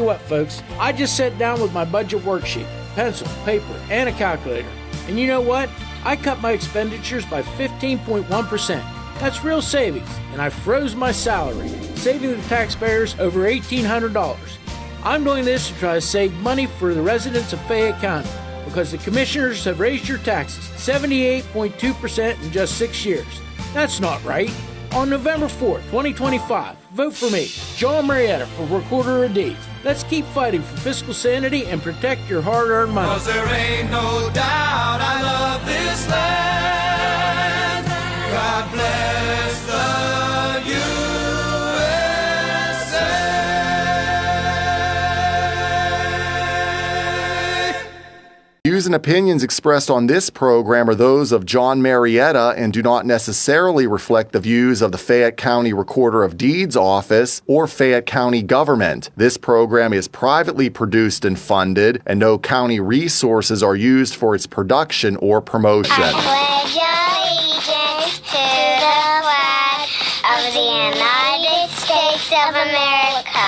what, folks, I just sat down with my budget worksheet, pencil, paper, and a calculator. And you know what? I cut my expenditures by 15.1%. That's real savings, and I froze my salary, saving the taxpayers over $1,800. I'm doing this to try to save money for the residents of Fayette County because the commissioners have raised your taxes 78.2% in just 6 years. That's not right. On November 4th, 2025, vote for me, Jon Marietta, for Recorder of Deeds. Let's keep fighting for fiscal sanity and protect your hard-earned money. 'Cause there ain't no doubt I love this land. God bless the USA. Views and opinions expressed on this program are those of Jon Marietta and do not necessarily reflect the views of the Fayette County Recorder of Deeds Office or Fayette County government. This program is privately produced and funded, and no county resources are used for its production or promotion. I pledge allegiance to the flag of the United States of America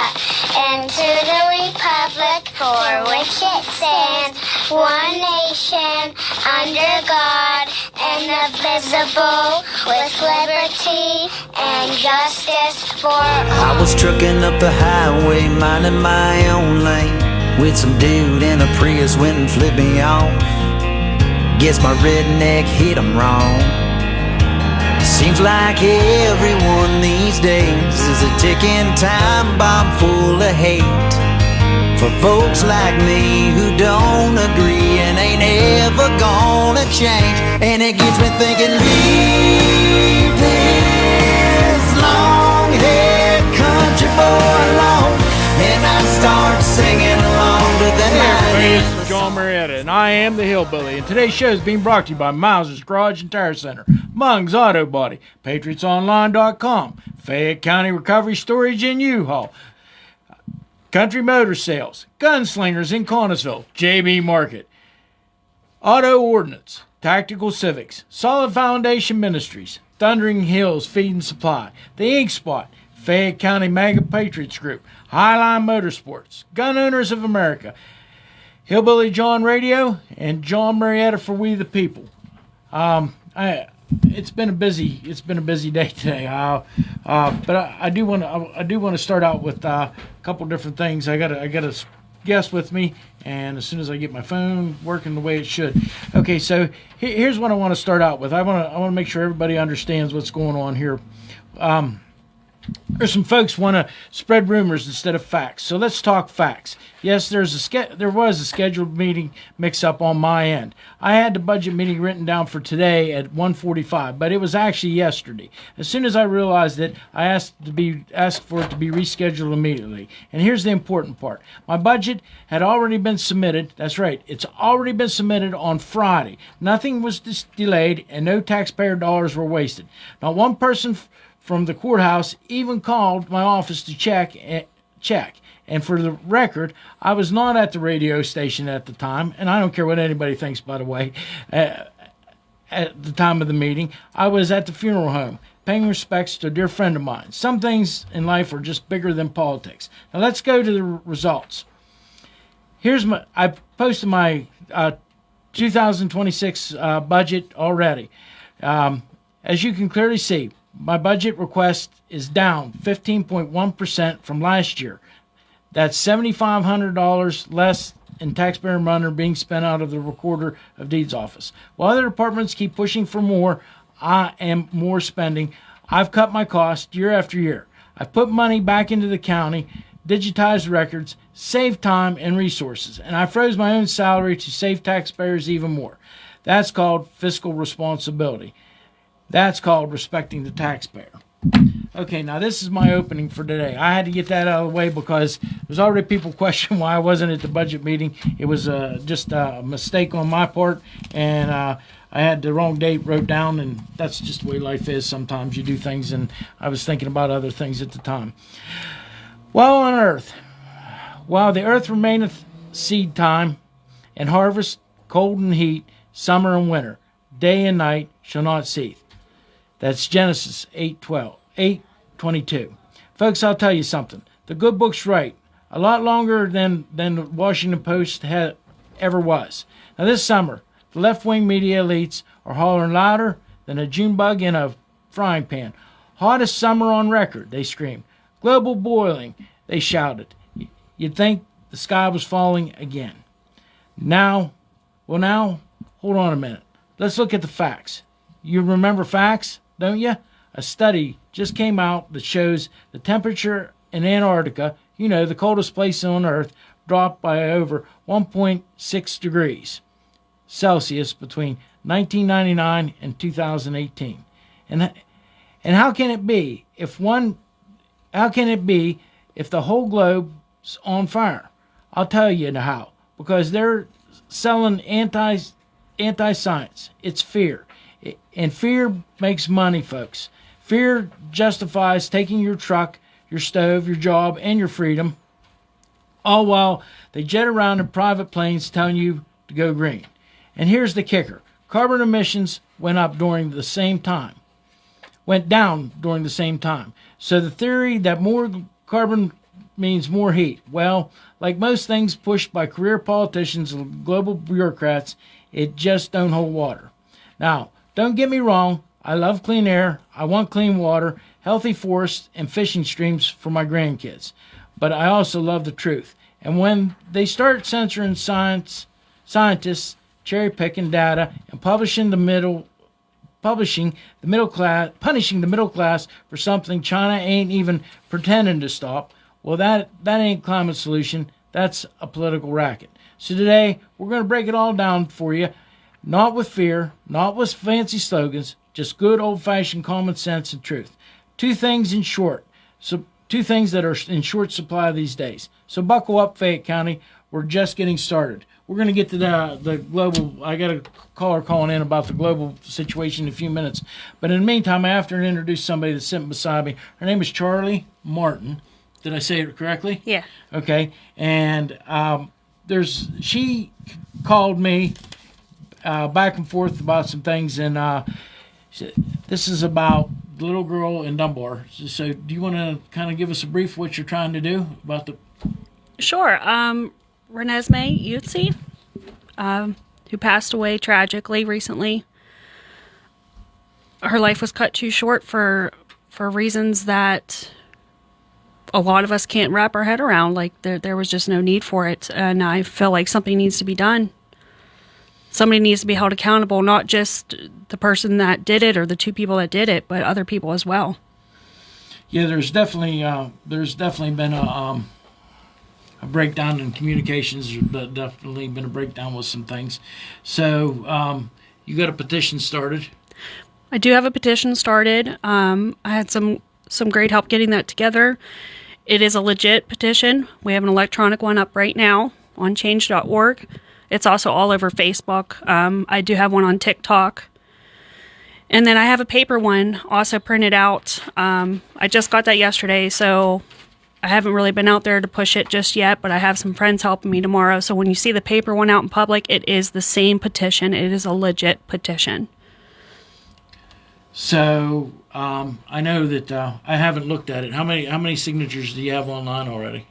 and to the republic for which it stands, one nation, under God, indivisible, with liberty and justice for all. I was trucking up the highway, minding my own lane, with some dude in a Prius went and flipped me off. Guess my redneck hit him wrong. Seems like everyone these days is a ticking time bomb full of hate for folks like me who don't agree and ain't ever gonna change. And it gets me thinking, leave this long-haired country boy alone. And I start singing along to the Hey, this is Jon Marietta, and I am the Hillbilly. And today's show is being brought to you by Mauser's Garage and Tire Center, Mung's Auto Body, PatriotsOnline.com, Fayette County Recovery Storage and U-Haul, Country Motor Sales, Gunslingers in Connellsville, JB Market, Auto Ordnance, Tactical Civics, Solid Foundation Ministries, Thundering Hills Feed and Supply, The Ink Spot, Fayette County MAGA Patriots Group, Highline Motorsports, Gun Owners of America, Hillbilly Jon Radio, and Jon Marietta for We the People. It's been a busy day today. But I do want to start out with a couple different things. I got a guest with me, and as soon as I get my phone working the way it should. Okay, so here's what I want to start out with. I want to make sure everybody understands what's going on here. There's some folks want to spread rumors instead of facts. So let's talk facts. Yes, there was a scheduled meeting mix-up on my end. I had the budget meeting written down for today at 1:45, but it was actually yesterday. As soon as I realized it, I asked for it to be rescheduled immediately. And here's the important part. My budget had already been submitted. That's right. It's already been submitted on Friday. Nothing was delayed, and no taxpayer dollars were wasted. Not one person from the courthouse even called my office to check. And for the record, I was not at the radio station at the time, and I don't care what anybody thinks, by the way, at the time of the meeting. I was at the funeral home, paying respects to a dear friend of mine. Some things in life are just bigger than politics. Now let's go to the results. I posted my 2026 budget already. As you can clearly see, my budget request is down 15.1% from last year. That's $7,500 less in taxpayer money being spent out of the Recorder of Deeds office. While other departments keep pushing for more, I am more spending. I've cut my costs year after year. I've put money back into the county, digitized records, saved time and resources, and I froze my own salary to save taxpayers even more. That's called fiscal responsibility. That's called respecting the taxpayer. Okay, now this is my opening for today. I had to get that out of the way because there's already people questioning why I wasn't at the budget meeting. It was just a mistake on my part, and I had the wrong date wrote down, and that's just the way life is. Sometimes you do things, and I was thinking about other things at the time. While on earth, while the earth remaineth seed time, and harvest, cold and heat, summer and winter, day and night shall not cease. That's Genesis 8:22. Folks, I'll tell you something. The good book's right. a lot longer than the Washington Post had ever was. Now this summer, the left-wing media elites are hollering louder than a June bug in a frying pan. Hottest summer on record, they screamed. Global boiling, they shouted. You'd think the sky was falling again. Now, hold on a minute. Let's look at the facts. You remember facts, don't you? A study just came out that shows the temperature in Antarctica, the coldest place on Earth, dropped by over 1.6 degrees Celsius between 1999 and 2018. And how can it be if the whole globe's on fire? I'll tell you how. Because they're selling anti-science. It's fear. And fear makes money, folks. Fear justifies taking your truck, your stove, your job, and your freedom, all while they jet around in private planes telling you to go green. And here's the kicker. Carbon emissions went down during the same time. So the theory that more carbon means more heat, well, like most things pushed by career politicians and global bureaucrats, it just don't hold water. Now, don't get me wrong, I love clean air, I want clean water, healthy forests, and fishing streams for my grandkids. But I also love the truth. And when they start censoring scientists, cherry-picking data, and punishing the middle class for something China ain't even pretending to stop, well, that ain't climate solution. That's a political racket. So today, we're going to break it all down for you, not with fear, not with fancy slogans, just good old-fashioned common sense and truth. Two things that are in short supply these days. So buckle up, Fayette County. We're just getting started. We're going to get to the global. I got a caller calling in about the global situation in a few minutes. But in the meantime, I have to introduce somebody that's sitting beside me. Her name is Charlie Martin. Did I say it correctly? Yeah. Okay. And she called me back and forth about some things, and this is about the little girl in Dunbar. So do you want to kind of give us a brief of what you're trying to do about the... Sure. Renesmay Eutsy, who passed away tragically recently. Her life was cut too short for reasons that a lot of us can't wrap our head around. Like, there was just no need for it. And I feel like something needs to be done. Somebody needs to be held accountable, not just the person that did it or the two people that did it, but other people as well. Yeah, there's definitely been a breakdown in communications. There's definitely been a breakdown with some things. So you got a petition started. I do have a petition started. I had some great help getting that together. It is a legit petition. We have an electronic one up right now on change.org. It's also all over Facebook. I do have one on TikTok. And then I have a paper one also printed out. I just got that yesterday, so I haven't really been out there to push it just yet, but I have some friends helping me tomorrow. So when you see the paper one out in public, it is the same petition. It is a legit petition. So I know that I haven't looked at it. How many signatures do you have online already?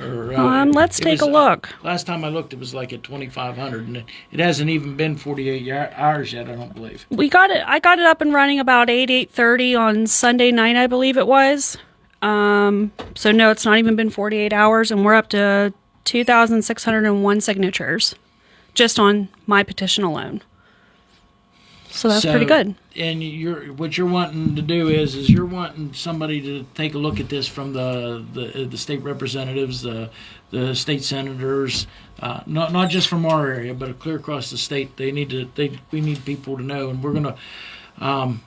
Or, let's take a look. Last time I looked, it was like at 2,500, and it hasn't even been 48 hours yet, I don't believe. I got it up and running about 8:30 on Sunday night, I believe it was. So no, it's not even been 48 hours, and we're up to 2,601 signatures just on my petition alone. So that's pretty good. And what you're wanting to do is you're wanting somebody to take a look at this from the state representatives, the state senators, not just from our area, but clear across the state. We need people to know, and we're gonna. I'm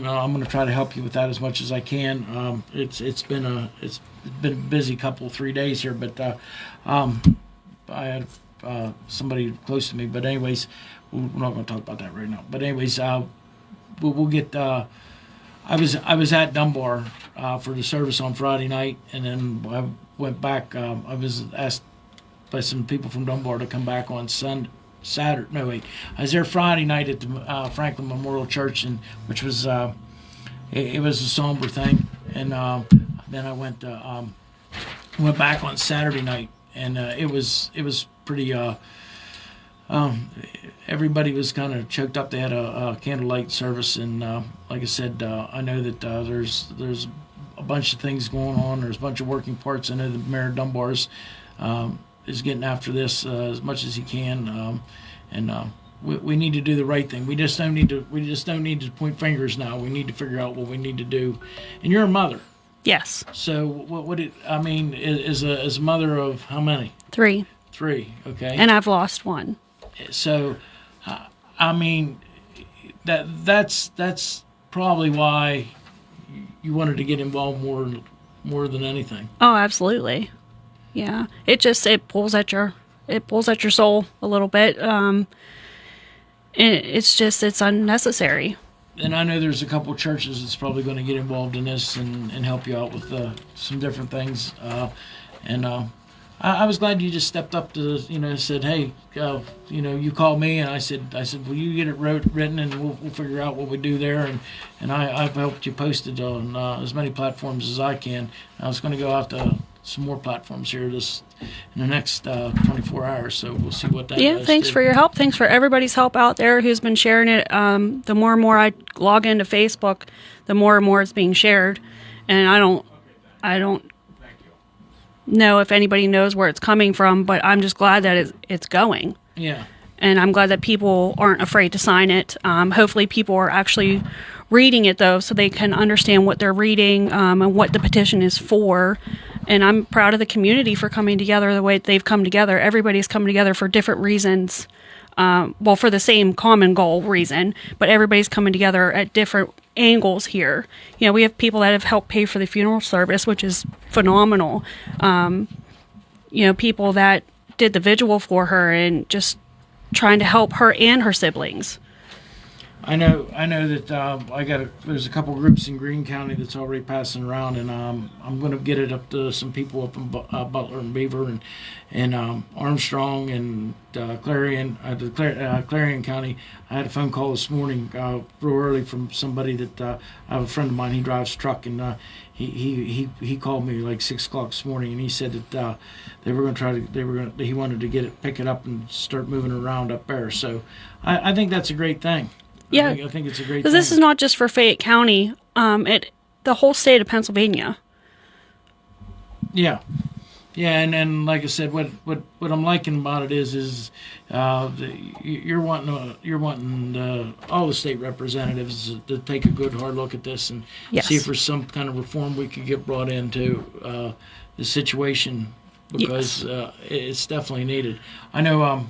gonna try to help you with that as much as I can. It's been a busy 3 days here, but I had somebody close to me. But anyways. We're not going to talk about that right now. But anyways, we'll get. I was at Dunbar for the service on Friday night, and then I went back. I was asked by some people from Dunbar to come back on Saturday. No, wait. I was there Friday night at the Franklin Memorial Church, and which was it was a somber thing. And then I went went back on Saturday night, and it was pretty. Everybody was kind of choked up. They had a candlelight service, and like I said, I know that there's a bunch of things going on. There's a bunch of working parts. I know the Mayor of Dunbar's is getting after this as much as he can, and we need to do the right thing. We just don't need to point fingers now. We need to figure out what we need to do. And you're a mother. Yes. So what would it? I mean, is a mother of how many? 3. 3. Okay. And I've lost 1. So, I mean, that's probably why you wanted to get involved more than anything. Oh, absolutely. Yeah. It pulls at your soul a little bit. It's unnecessary. And I know there's a couple churches that's probably going to get involved in this and help you out with some different things. I was glad you just stepped up to, said, hey, you called me, and I said, well, you get it written, and we'll figure out what we do there. And I've helped you post it on as many platforms as I can. I was going to go out to some more platforms here in the next 24 hours, so we'll see what that does. Yeah, thanks for your help. Thanks for everybody's help out there who's been sharing it. The more and more I log into Facebook, the more and more it's being shared. And I don't know if anybody knows where it's coming from, but I'm just glad that it's going. Yeah. And I'm glad that people aren't afraid to sign it. Hopefully people are actually reading it, though, so they can understand what they're reading and what the petition is for. And I'm proud of the community for coming together the way they've come together. Everybody's come together for different reasons. For the same common goal reason, but everybody's coming together at different angles here. We have people that have helped pay for the funeral service, which is phenomenal. People that did the vigil for her and just trying to help her and her siblings. I know that there's a couple groups in Greene County that's already passing around, and I'm going to get it up to some people up in Butler and Beaver and Armstrong and Clarion, Clarion County. I had a phone call this morning real early from somebody that I have a friend of mine. He drives truck, and he called me like 6 o'clock this morning, and he said that he wanted to pick it up and start moving around up there. So I think that's a great thing. Yeah, I think it's a great thing. Because this is not just for Fayette County, the whole state of Pennsylvania. Yeah, and like I said, what I'm liking about it is you're wanting all the state representatives to take a good hard look at this and Yes. see if there's some kind of reform we could get brought into the situation, because it's definitely needed. I know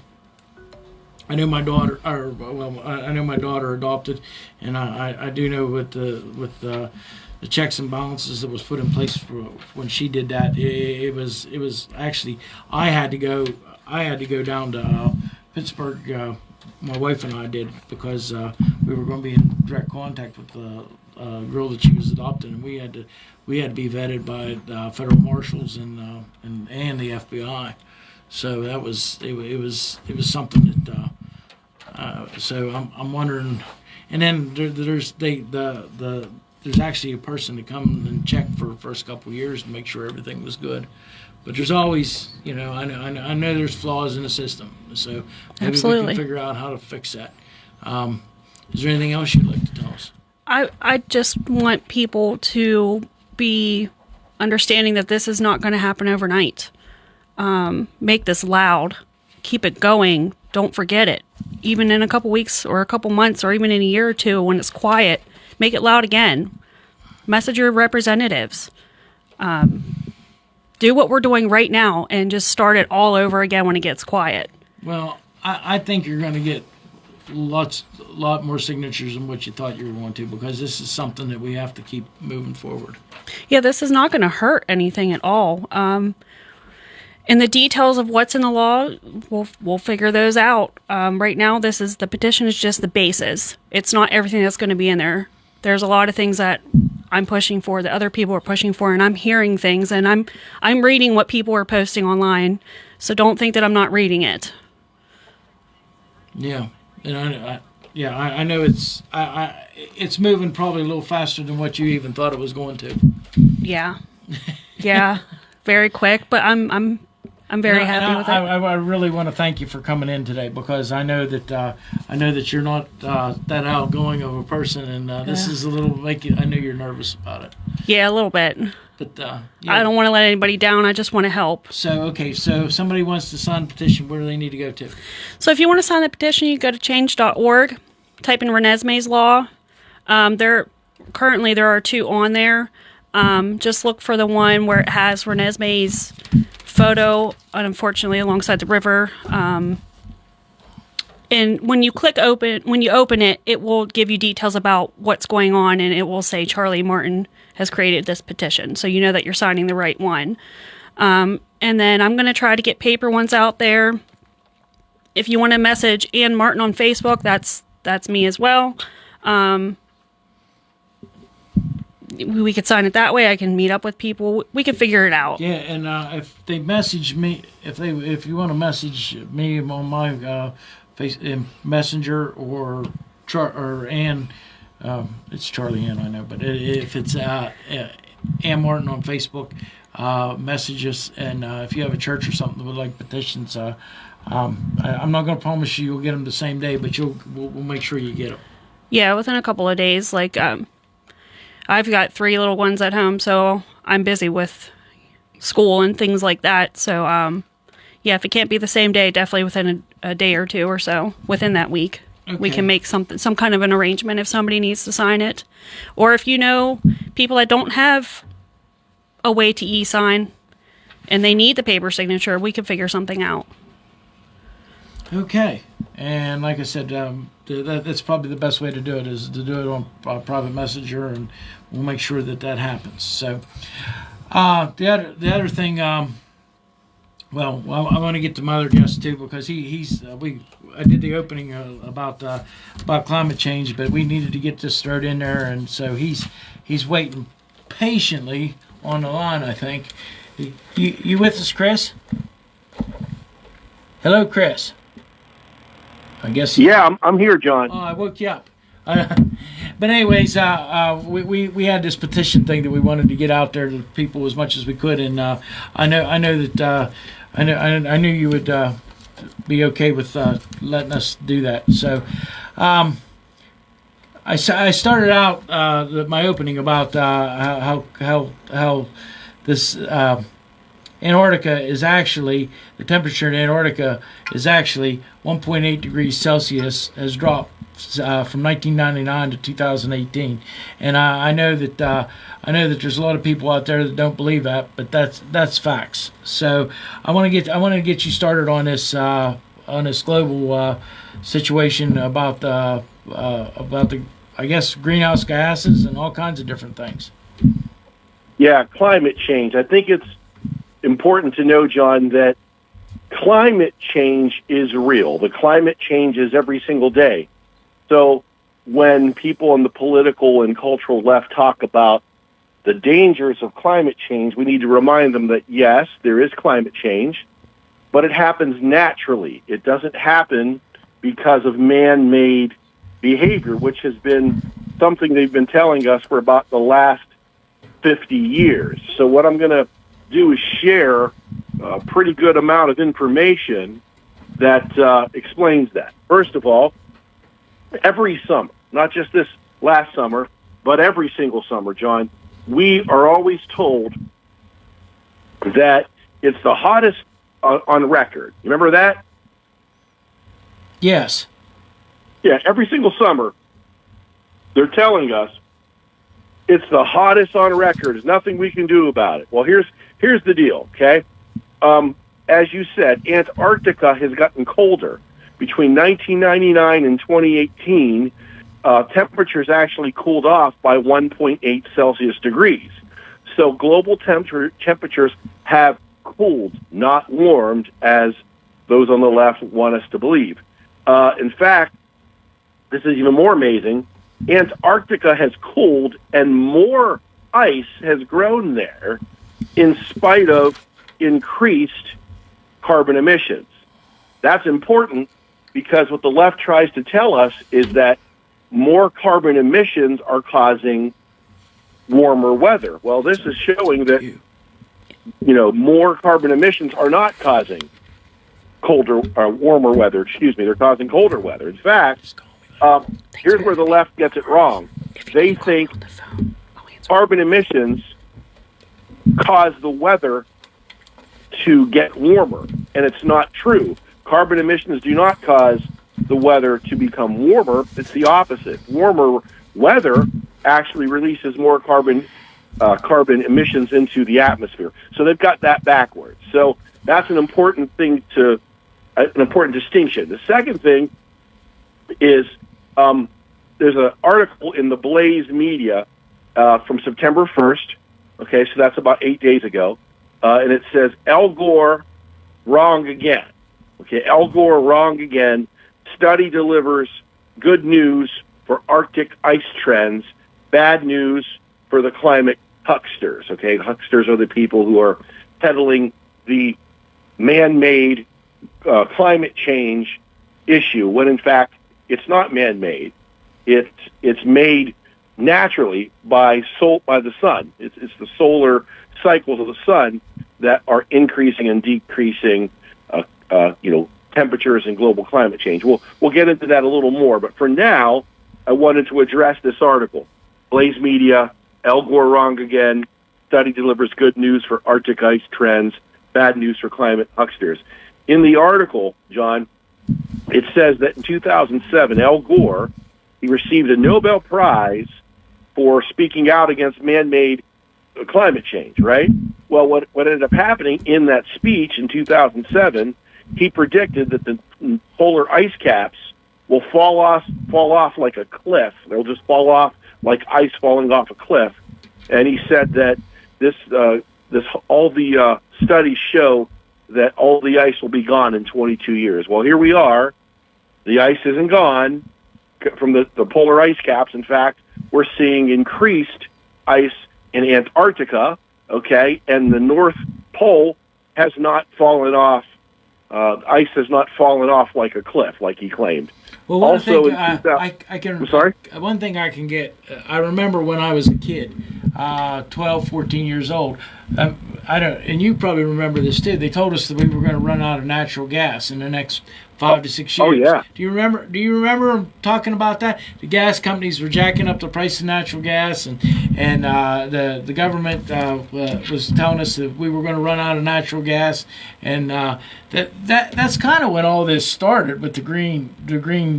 my daughter, I know my daughter adopted, and I do know with the checks and balances that was put in place for when she did that, it was actually I had to go down to Pittsburgh. My wife and I did, because we were going to be in direct contact with the girl that she was adopting, and we had to be vetted by federal marshals and the FBI. So that was it was something that. So I'm wondering, and then there's there's actually a person to come and check for the first couple of years to make sure everything was good. But there's always, I know there's flaws in the system, so maybe Absolutely. we can figure out how to fix that. Is there anything else you'd like to tell us? I just want people to be understanding that this is not going to happen overnight. Make this loud. Keep it going. Don't forget it. Even in a couple weeks or a couple months or even in a year or two when it's quiet, make it loud again. Message your representatives. Do what we're doing right now and just start it all over again when it gets quiet. Well, I think you're going to get a lot more signatures than what you thought you were going to, because this is something that we have to keep moving forward. Yeah, this is not going to hurt anything at all. And the details of what's in the law, we'll figure those out. Right now, the petition is just the basis. It's not everything that's going to be in there. There's a lot of things that I'm pushing for, that other people are pushing for, and I'm hearing things, and I'm reading what people are posting online. So don't think that I'm not reading it. Yeah, and I know it's moving probably a little faster than what you even thought it was going to. Yeah. Yeah. very quick, but I'm very happy with it. I really want to thank you for coming in today, because I know that you're not that outgoing of a person, and this is a little I know you're nervous about it. Yeah, a little bit. But I don't want to let anybody down. I just want to help. So if somebody wants to sign the petition, where do they need to go to? So if you want to sign the petition, you go to change.org, type in Renesmay's Law. There are 2 on there. Just look for the one where it has Renesmay's photo, unfortunately, alongside the river. And when you open it, it will give you details about what's going on, and it will say Charlie Martin has created this petition, so you know that you're signing the right one. And then I'm going to try to get paper ones out there. If you want to message Ann Martin on Facebook, that's me as well. We could sign it that way. I can meet up with people. We can figure it out. Yeah, and if they message me, if you want to message me on my Messenger or Ann, it's Charlie Ann, I know, but if it's Ann Martin on Facebook, message us, and if you have a church or something that would like petitions, I'm not going to promise you'll get them the same day, but we'll make sure you get them. Yeah, within a couple of days. Like, I've got 3 little ones at home, so I'm busy with school and things like that. So, yeah, if it can't be the same day, definitely within a day or 2 or so, within that week. Okay. We can make some kind of an arrangement if somebody needs to sign it. Or if you know people that don't have a way to e-sign and they need the paper signature, we can figure something out. Okay. And like I said, that's probably the best way to do it, is to do it on private messenger, and we'll make sure that happens. So the other thing, I want to get to my other guest too, because I did the opening about climate change, but we needed to get this thrown in there, and so he's waiting patiently on the line, I think. You with us, Chris? Hello, Chris. I guess. Yeah, I'm here, John. Oh, I woke you up. But anyways, we had this petition thing that we wanted to get out there to people as much as we could, and I knew you would be okay with letting us do that. So I started out my opening about how this Antarctica is actually, the temperature in Antarctica is actually 1.8 degrees Celsius, has dropped from 1999 to 2018, and I know that there's a lot of people out there that don't believe that, but that's facts. So I want to get you started on this global situation about the I guess greenhouse gases and all kinds of different things. Yeah, climate change. I think it's important to know, John, that climate change is real. The climate changes every single day. So when people on the political and cultural left talk about the dangers of climate change, we need to remind them that, yes, there is climate change, but it happens naturally. It doesn't happen because of man-made behavior, which has been something they've been telling us for about the last 50 years. So what I'm going to do is share a pretty good amount of information that explains that. First of all, every summer, not just this last summer, but every single summer, John, we are always told that it's the hottest on record. You remember that? Yes. Yeah, every single summer, they're telling us it's the hottest on record. There's nothing we can do about it. Well, here's the deal, okay? As you said, Antarctica has gotten colder. Between 1999 and 2018, temperatures actually cooled off by 1.8 Celsius degrees. So global temperatures have cooled, not warmed, as those on the left want us to believe. In fact, this is even more amazing. Antarctica has cooled and more ice has grown there in spite of increased carbon emissions. That's important because what the left tries to tell us is that more carbon emissions are causing warmer weather. Well, this is showing that more carbon emissions are not causing colder or warmer weather. Excuse me, they're causing colder weather. In fact, here's where the left gets it wrong. They think carbon emissions cause the weather to get warmer, and it's not true. Carbon emissions do not cause the weather to become warmer. It's the opposite. Warmer weather actually releases more carbon emissions into the atmosphere. So they've got that backwards. So that's an important thing an important distinction. The second thing is there's an article in the Blaze Media from September 1st. Okay, so that's about 8 days ago. And it says, Al Gore wrong again. Okay, Al Gore wrong again. Study delivers good news for Arctic ice trends, bad news for the climate hucksters. Okay, hucksters are the people who are peddling the man-made climate change issue, when in fact it's not man-made. It's made naturally by the sun. It's the solar cycles of the sun that are increasing and decreasing, temperatures and global climate change. We'll get into that a little more, but for now, I wanted to address this article. Blaze Media, Al Gore wrong again. Study delivers good news for Arctic ice trends, bad news for climate hucksters. In the article, John, it says that in 2007, Al Gore, he received a Nobel Prize for speaking out against man-made climate change, right? Well, what ended up happening in that speech in 2007, he predicted that the polar ice caps will fall off like a cliff. They'll just fall off like ice falling off a cliff. And he said that all the studies show that all the ice will be gone in 22 years. Well, here we are. The ice isn't gone from the polar ice caps. In fact, we're seeing increased ice in Antarctica, okay, and the North Pole has not fallen off. Ice has not fallen off like a cliff, like he claimed. Well, one Also, thing I'm sorry? One thing I can get, I remember when I was a kid, 12, 14 years old. And you probably remember this too. They told us that we were going to run out of natural gas in the next 5 to 6 years. Oh yeah. Do you remember talking about that? The gas companies were jacking up the price of natural gas, and the government was telling us that we were going to run out of natural gas, and that's kind of when all this started with the Green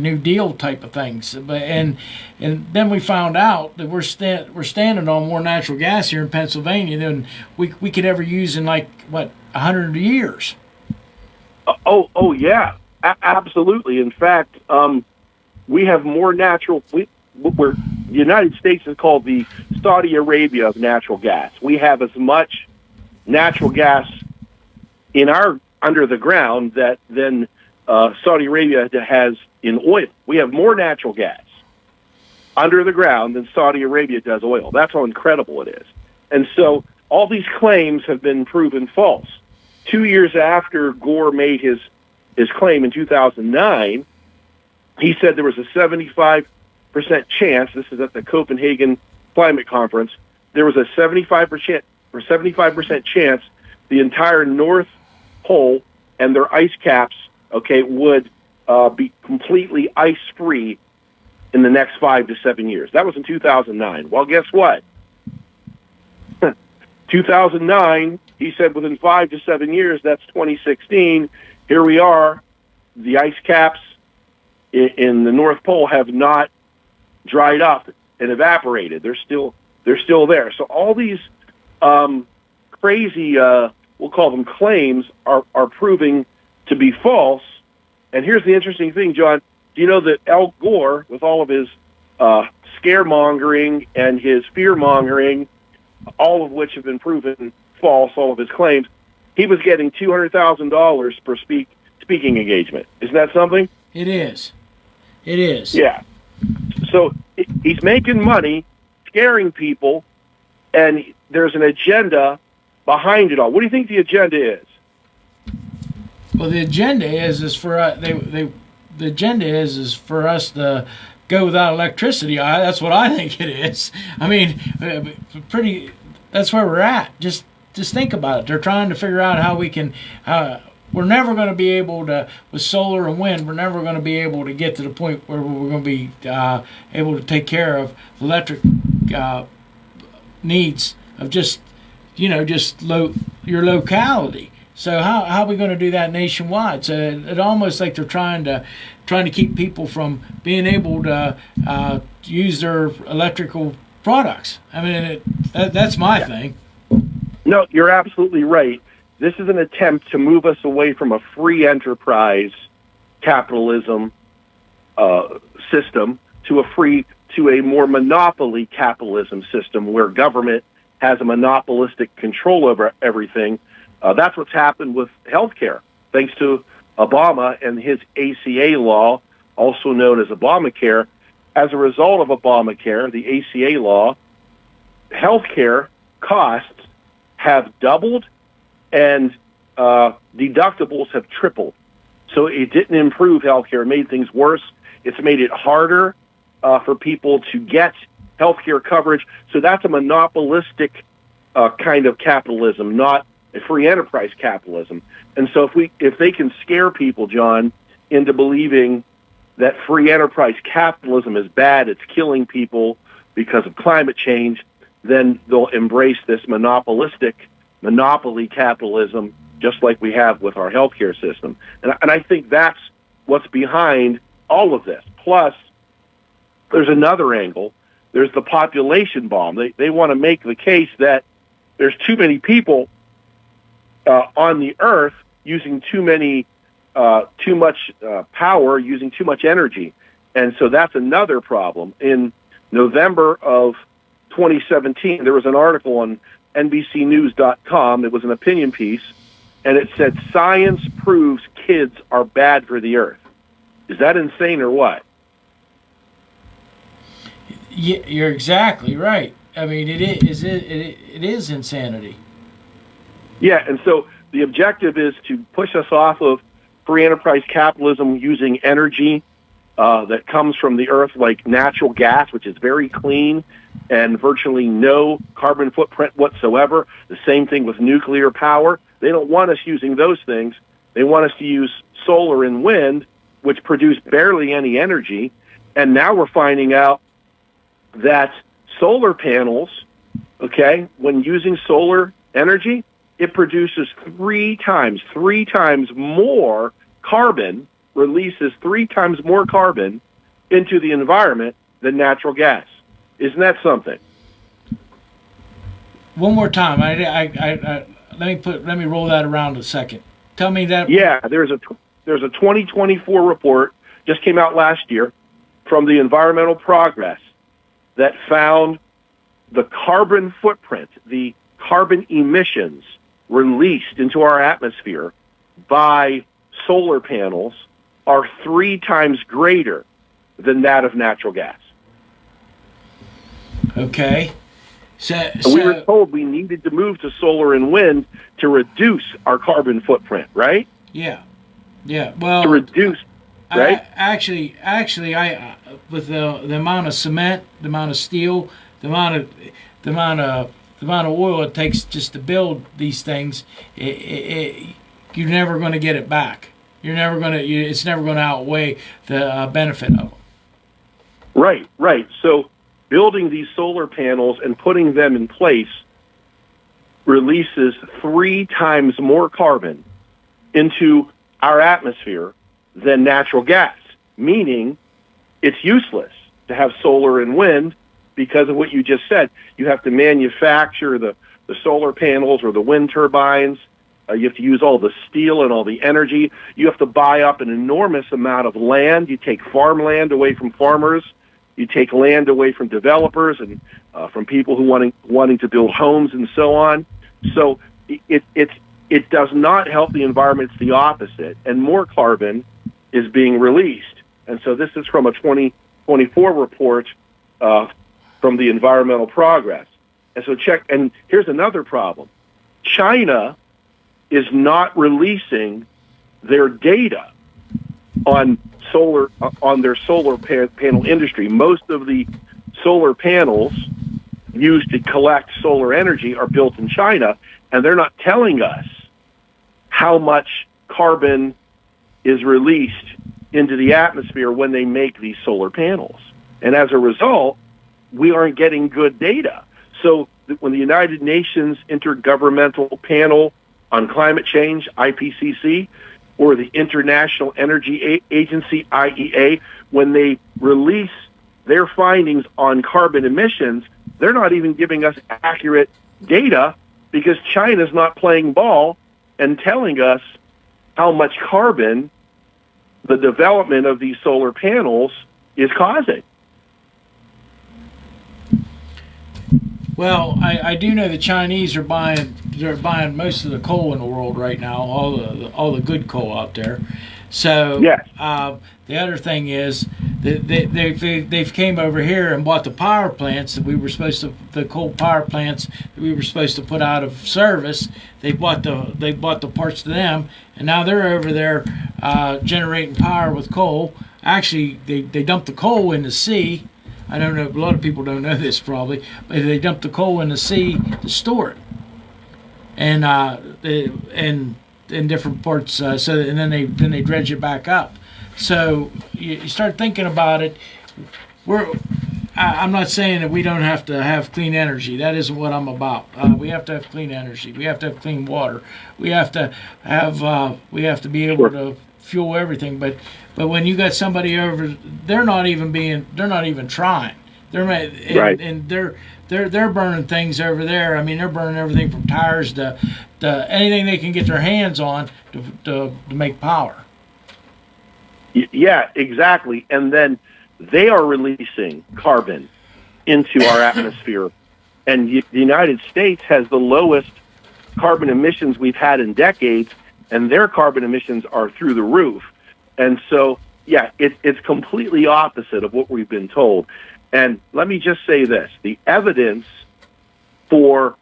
New Deal type of things. And then we found out that we're standing on more natural gas here in Pennsylvania than we could ever use in 100 years. Oh yeah. Absolutely. In fact, we have more the United States is called the Saudi Arabia of natural gas. We have as much natural gas in under the ground than Saudi Arabia has in oil. We have more natural gas under the ground than Saudi Arabia does oil. That's how incredible it is. And so all these claims have been proven false. 2 years after Gore made his claim in 2009, he said there was a 75% chance, this is at the Copenhagen Climate Conference, there was a 75% chance the entire North Pole and their ice caps, would be completely ice-free in the next 5 to 7 years. That was in 2009. Well, guess what? 2009, he said within 5 to 7 years, that's 2016, here we are. The ice caps in the North Pole have not dried up and evaporated. They're still there. So all these crazy, we'll call them claims, are proving to be false. And here's the interesting thing, John. Do you know that Al Gore, with all of his scaremongering and his fear-mongering, all of which have been proven false, all of his claims, he was getting $200,000 per speaking engagement. Isn't that something? It is. It is. Yeah. So he's making money, scaring people, and there's an agenda behind it all. What do you think the agenda is? Well, the agenda is for the agenda is for us to go without electricity. That's what I think it is. I mean, that's where we're at. Just just think about it. They're trying to figure out how we can. We're never going to be able to, with solar and wind, we're never going to be able to get to the point where we're going to be able to take care of electric needs of just your locality. So how are we going to do that nationwide? So it almost like they're trying to keep people from being able to use their electrical products. I mean, that's my thing. No, you're absolutely right. This is an attempt to move us away from a free enterprise capitalism system to a more monopoly capitalism system where government has a monopolistic control over everything. That's what's happened with healthcare, thanks to Obama and his ACA law, also known as Obamacare. As a result of Obamacare, the ACA law, healthcare costs have doubled and deductibles have tripled. So it didn't improve healthcare. It made things worse. It's made it harder for people to get healthcare coverage. So that's a monopolistic kind of capitalism, not a free enterprise capitalism. And so if they can scare people, John, into believing that free enterprise capitalism is bad, it's killing people because of climate change, then they'll embrace this monopoly capitalism, just like we have with our healthcare system. And I think that's what's behind all of this. Plus, there's another angle. There's the population bomb. They want to make the case that there's too many people on the earth using too much power, using too much energy. And so that's another problem. In November of 2017, there was an article on NBCnews.com. It was an opinion piece, and it said, "Science proves kids are bad for the earth." Is that insane or what? Yeah, you're exactly right. I mean, it is insanity. Yeah, and so the objective is to push us off of free enterprise capitalism using energy that comes from the earth, like natural gas, which is very clean and virtually no carbon footprint whatsoever. The same thing with nuclear power. They don't want us using those things. They want us to use solar and wind, which produce barely any energy. And now we're finding out that solar panels, okay, when using solar energy, it produces three times more carbon, releases 3 times more carbon into the environment than natural gas. Isn't that something? One more time. Let me roll that around a second. Tell me that. Yeah, there's a 2024 report just came out last year from the Environmental Progress that found the carbon footprint, the carbon emissions released into our atmosphere by solar panels are 3 times greater than that of natural gas. Okay. So we were told we needed to move to solar and wind to reduce our carbon footprint, right? Yeah. Well, to reduce, right? Actually, I with the amount of cement, the amount of steel, the amount of oil it takes just to build these things, you're never going to get it back. It's never going to outweigh the benefit of them. Right. So building these solar panels and putting them in place releases 3 times more carbon into our atmosphere than natural gas, meaning it's useless to have solar and wind because of what you just said. You have to manufacture the solar panels or the wind turbines. You have to use all the steel and all the energy. You have to buy up an enormous amount of land. You take farmland away from farmers. You take land away from developers and from people who wanting to build homes and so on. So it does not help the environment. It's the opposite. And more carbon is being released. And so this is from a 2024 report from the Environmental Progress. And so and here's another problem. China is not releasing their data on their solar panel industry. Most of the solar panels used to collect solar energy are built in China, and they're not telling us how much carbon is released into the atmosphere when they make these solar panels. And as a result, we aren't getting good data. So when the United Nations Intergovernmental Panel on Climate Change, IPCC, or the International Energy Agency, IEA, when they release their findings on carbon emissions, they're not even giving us accurate data because China's not playing ball and telling us how much carbon the development of these solar panels is causing. Well, I do know the Chinese are buying most of the coal in the world right now, all the good coal out there. So yes. The other thing is they've came over here and bought the power plants that we were supposed to, the coal power plants that we were supposed to put out of service. They bought the parts to them, and now they're over there generating power with coal. Actually, they dumped the coal in the sea. I don't know. A lot of people don't know this probably, but they dumped the coal in the sea to store it, and in different parts. And then they dredge it back up. So you start thinking about it. I'm not saying that we don't have to have clean energy. That isn't what I'm about. We have to have clean energy. We have to have clean water. We have to be able to fuel everything. But when you got somebody over, they're not even trying. And they're burning things over there. I mean, they're burning everything from tires to anything they can get their hands on to make power. Yeah, exactly. And then they are releasing carbon into our atmosphere. And the United States has the lowest carbon emissions we've had in decades, and their carbon emissions are through the roof. And so, yeah, it's completely opposite of what we've been told. And let me just say this. The evidence for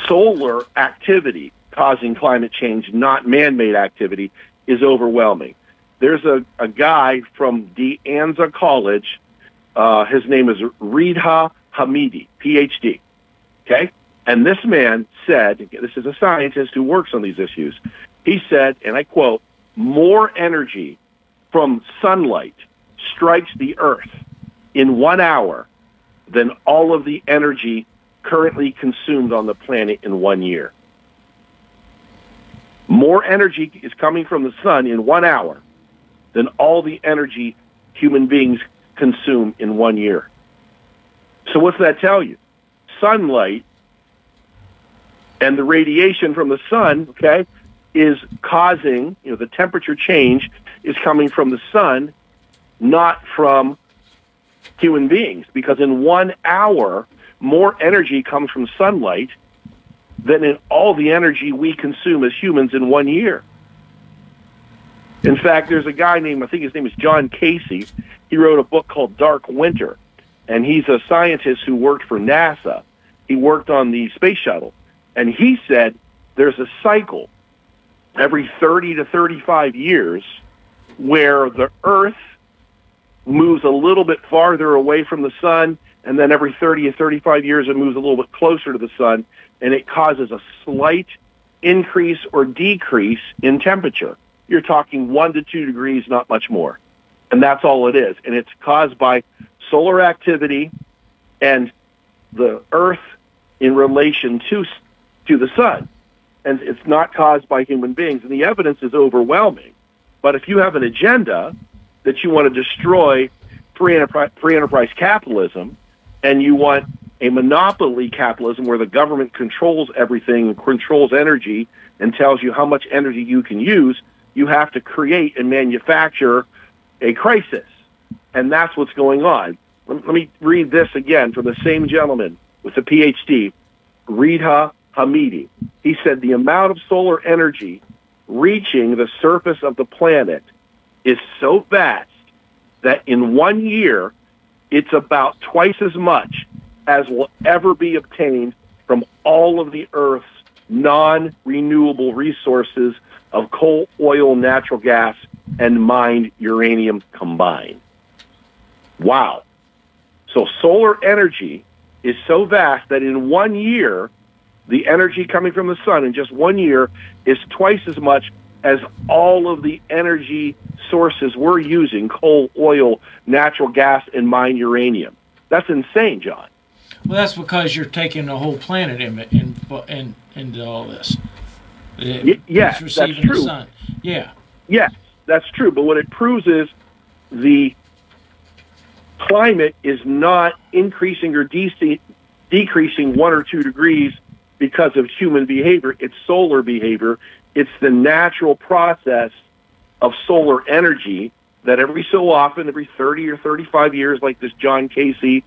solar activity causing climate change, not man-made activity, is overwhelming. There's a guy from De Anza College. His name is Reedha Hamidi, PhD. Okay? And this man said, this is a scientist who works on these issues, he said, and I quote, "More energy from sunlight strikes the Earth in 1 hour than all of the energy currently consumed on the planet in 1 year." More energy is coming from the sun in 1 hour than all the energy human beings consume in 1 year. So what's that tell you? Sunlight and the radiation from the sun, okay, is causing, the temperature change is coming from the sun, not from human beings, because in 1 hour, more energy comes from sunlight than in all the energy we consume as humans in 1 year. In fact, there's a guy named, I think his name is John Casey. He wrote a book called Dark Winter, and he's a scientist who worked for NASA. He worked on the space shuttle, and he said there's a cycle every 30 to 35 years where the Earth moves a little bit farther away from the sun, and then every 30 to 35 years it moves a little bit closer to the sun, and it causes a slight increase or decrease in temperature. You're talking 1 to 2 degrees, not much more. And that's all it is. And it's caused by solar activity and the Earth in relation to the sun. And it's not caused by human beings. And the evidence is overwhelming. But if you have an agenda that you want to destroy free enterprise capitalism, and you want a monopoly capitalism where the government controls everything and controls energy and tells you how much energy you can use, you have to create and manufacture a crisis. And that's what's going on. Let me read this again from the same gentleman with the PhD, Reedha Hamidi. He said the amount of solar energy reaching the surface of the planet is so vast that in 1 year, it's about twice as much as will ever be obtained from all of the Earth's non-renewable resources of coal, oil, natural gas, and mined uranium combined. Wow. So solar energy is so vast that in 1 year, the energy coming from the sun in just 1 year is twice as much as all of the energy sources we're using: coal, oil, natural gas, and mined uranium. That's insane, John. Well, that's because you're taking the whole planet into all this. Yes, It's that's receiving true. the sun. Yeah. Yes, that's true. But what it proves is the climate is not increasing or decreasing 1 or 2 degrees because of human behavior. It's solar behavior. It's the natural process of solar energy that every so often, every 30 or 35 years, like this John Casey,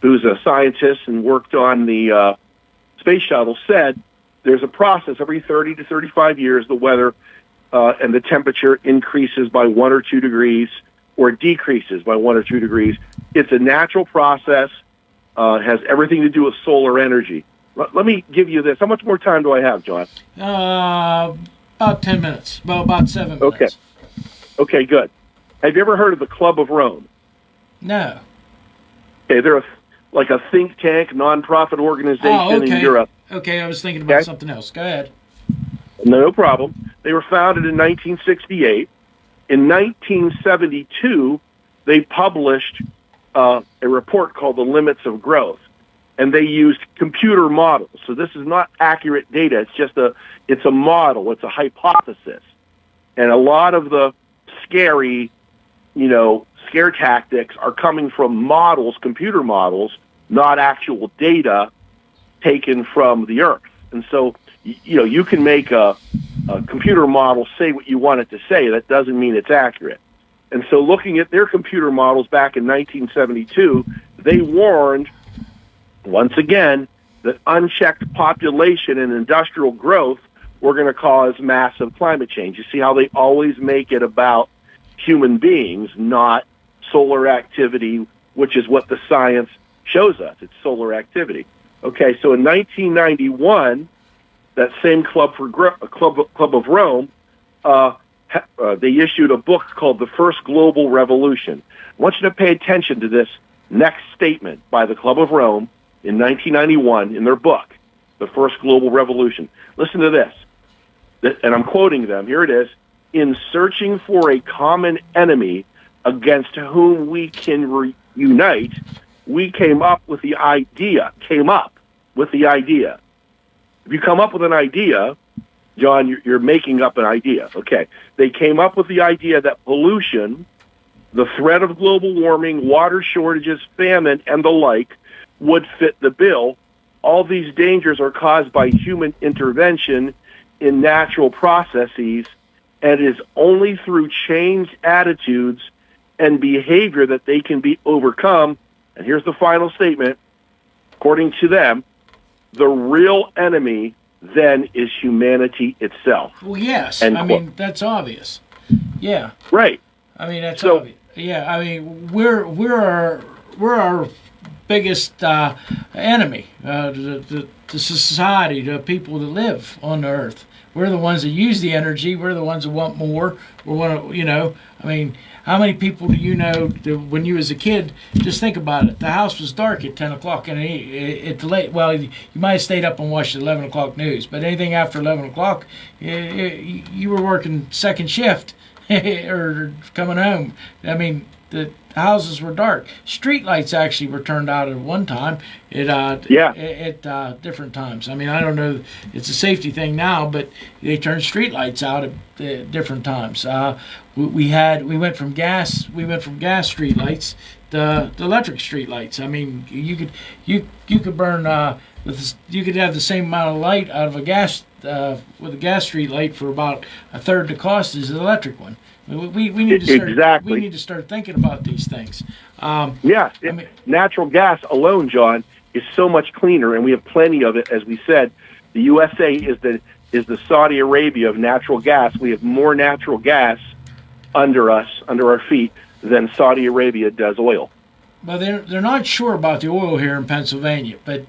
who's a scientist and worked on the space shuttle, said, there's a process every 30 to 35 years, the weather and the temperature increases by 1 or 2 degrees or decreases by 1 or 2 degrees. It's a natural process, has everything to do with solar energy. Let me give you this. How much more time do I have, John? About 10 minutes. Well, about 7 minutes. Okay, good. Have you ever heard of the Club of Rome? No. Okay, they're like a think tank, nonprofit organization in Europe. Okay, I was thinking about something else. Go ahead. No problem. They were founded in 1968. In 1972, they published a report called The Limits of Growth, and they used computer models. So this is not accurate data. It's just it's a model. It's a hypothesis. And a lot of the scare tactics are coming from models, computer models, not actual data taken from the Earth. And so, you can make a computer model say what you want it to say. That doesn't mean it's accurate. And so looking at their computer models back in 1972, they warned, once again, that unchecked population and industrial growth were going to cause massive climate change. You see how they always make it about human beings, not solar activity, which is what the science shows us. It's solar activity. Okay, so in 1991, that same Club of Rome, they issued a book called The First Global Revolution. I want you to pay attention to this next statement by the Club of Rome in 1991 in their book, The First Global Revolution. Listen to this, and I'm quoting them. Here it is. In searching for a common enemy against whom we can unite, we came up with the idea. If you come up with an idea, John, you're making up an idea. Okay. They came up with the idea that pollution, the threat of global warming, water shortages, famine, and the like would fit the bill. All these dangers are caused by human intervention in natural processes, and it is only through changed attitudes and behavior that they can be overcome. And here's the final statement. According to them, the real enemy then is humanity itself. Well, yes. That's obvious. Yeah. Right. I mean, that's obvious. Yeah. I mean, we're our biggest enemy. The society, the people that live on the earth. We're the ones that use the energy. We're the ones that want more. We want to, I mean, how many people do you know that when you was a kid, just think about it, the house was dark at 10 o'clock and you might have stayed up and watched the 11 o'clock news, but anything after 11 o'clock, you were working second shift or coming home. I mean, the houses were dark. Street lights actually were turned out at one time at different times. I mean, I don't know, it's a safety thing now, but they turned street lights out at different times. We went from gas street lights to electric street lights. I mean, you could burn you could have the same amount of light out of a gas with a gas street light for about a third the cost as an electric one. We need to start. We need to start thinking about these things. Natural gas alone, John, is so much cleaner, and we have plenty of it. As we said, the USA is the Saudi Arabia of natural gas. We have more natural gas under our feet, than Saudi Arabia does oil. Well, they're not sure about the oil here in Pennsylvania, but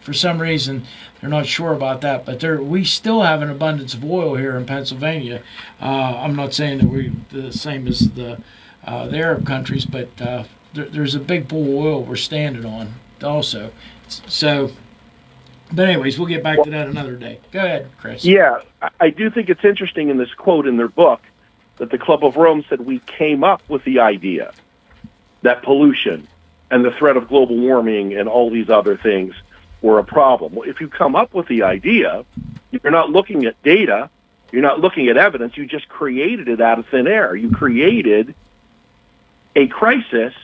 for some reason they're not sure about that. But we still have an abundance of oil here in Pennsylvania. I'm not saying that we're the same as the Arab countries, but there's a big pool of oil we're standing on also. So, but anyways, we'll get back to that another day. Go ahead, Chris. Yeah, I do think it's interesting in this quote in their book that the Club of Rome said we came up with the idea that pollution and the threat of global warming and all these other things were a problem. Well, if you come up with the idea, you're not looking at data, you're not looking at evidence, you just created it out of thin air. You created a crisis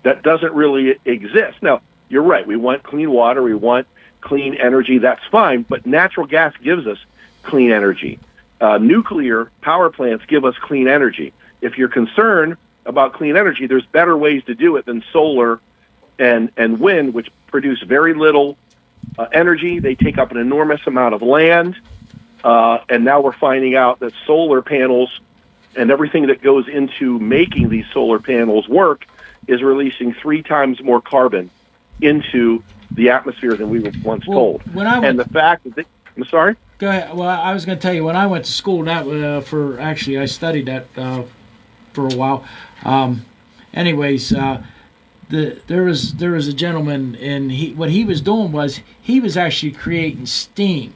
that doesn't really exist. Now, you're right, we want clean water, we want clean energy, that's fine, but natural gas gives us clean energy. Nuclear power plants give us clean energy. If you're concerned about clean energy, there's better ways to do it than solar and wind, which produce very little energy. They take up an enormous amount of land, and now we're finding out that solar panels and everything that goes into making these solar panels work is releasing 3 times more carbon into the atmosphere than we were once told. And the fact that I'm sorry? Go ahead. Well, I was going to tell you, when I went to school, I studied that for a while. Anyways, there was a gentleman, and what he was doing was he was actually creating steam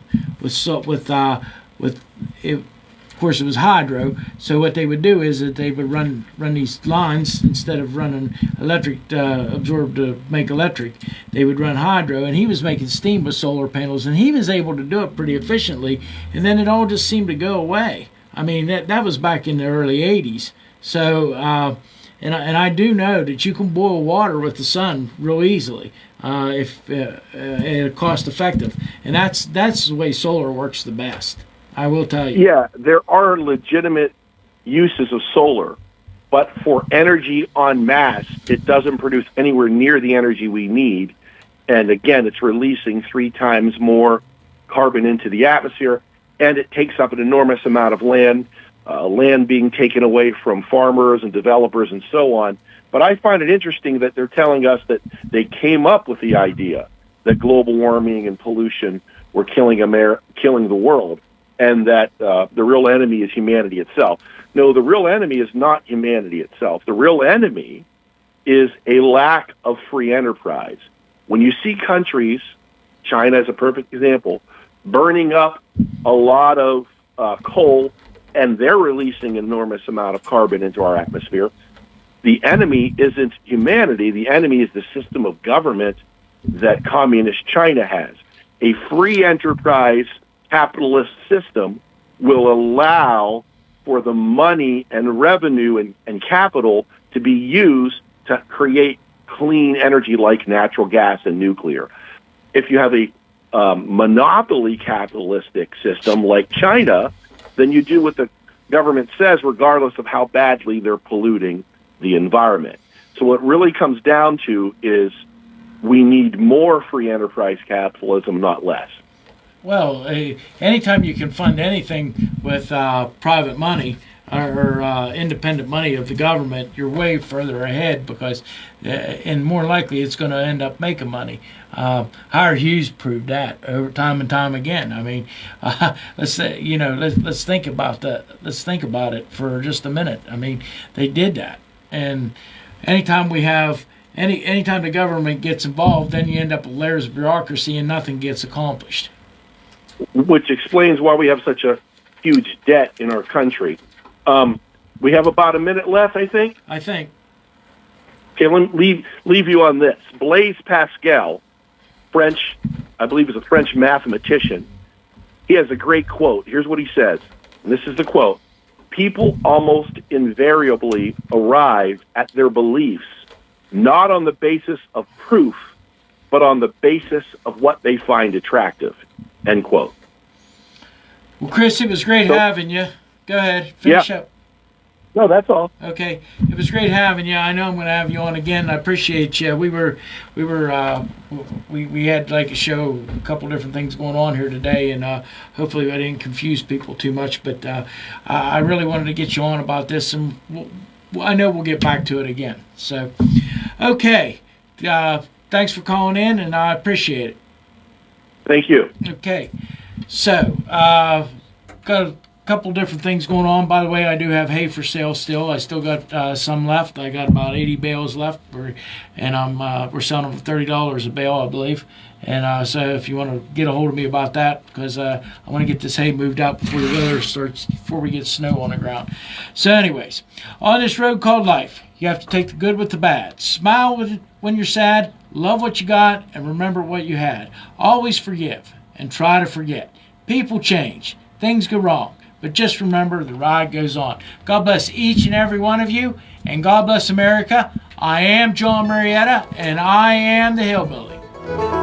of course it was hydro. So what they would do is that they would run these lines instead of running electric absorbed to make electric. They would run hydro, and he was making steam with solar panels, and he was able to do it pretty efficiently. And then it all just seemed to go away. I mean, that was back in the early '80s. So. And I do know that you can boil water with the sun real easily if cost effective, and that's the way solar works the best. I will tell you. Yeah, there are legitimate uses of solar, but for energy en masse, it doesn't produce anywhere near the energy we need. And again, it's releasing 3 times more carbon into the atmosphere, and it takes up an enormous amount of land. Land being taken away from farmers and developers and so on. But I find it interesting that they're telling us that they came up with the idea that global warming and pollution were killing the world, and that the real enemy is humanity itself. No, the real enemy is not humanity itself. The real enemy is a lack of free enterprise. When you see countries, China is a perfect example, burning up a lot of coal, and they're releasing an enormous amount of carbon into our atmosphere. The enemy isn't humanity. The enemy is the system of government that communist China has. A free enterprise capitalist system will allow for the money and revenue and capital to be used to create clean energy like natural gas and nuclear. If you have a monopoly capitalistic system like China, then you do what the government says, regardless of how badly they're polluting the environment. So what really comes down to is we need more free enterprise capitalism, not less. Well, anytime you can fund anything with private money or independent money of the government, you're way further ahead because, and more likely, it's going to end up making money. Howard Hughes proved that over time and time again. I mean, let's think about that. Let's think about it for just a minute. I mean, they did that, and anytime the government gets involved, then you end up with layers of bureaucracy and nothing gets accomplished. Which explains why we have such a huge debt in our country. We have about a minute left, I think. Okay, let me leave you on this. Blaise Pascal, French, I believe is a French mathematician. He has a great quote. Here's what he says, and this is the quote. People almost invariably arrive at their beliefs not on the basis of proof, but on the basis of what they find attractive. End quote. Well, Chris, it was great having you. Go ahead, finish up. No, that's all. Okay, it was great having you. I know I'm going to have you on again. I appreciate you. We had like a show, a couple different things going on here today, and hopefully I didn't confuse people too much. But I really wanted to get you on about this, and I know we'll get back to it again. So, okay, thanks for calling in, and I appreciate it. Thank you. Okay, so got a couple different things going on. By the way, I do have hay for sale still. I still got some left. I got about 80 bales left, and we're selling them for $30 a bale, I believe. And so if you want to get a hold of me about that, because I want to get this hay moved out before the weather starts, before we get snow on the ground. So anyways, on this road called life, you have to take the good with the bad. Smile when you're sad, love what you got, and remember what you had. Always forgive and try to forget. People change. Things go wrong. But just remember, the ride goes on. God bless each and every one of you, and God bless America. I am John Marietta, and I am the Hillbilly.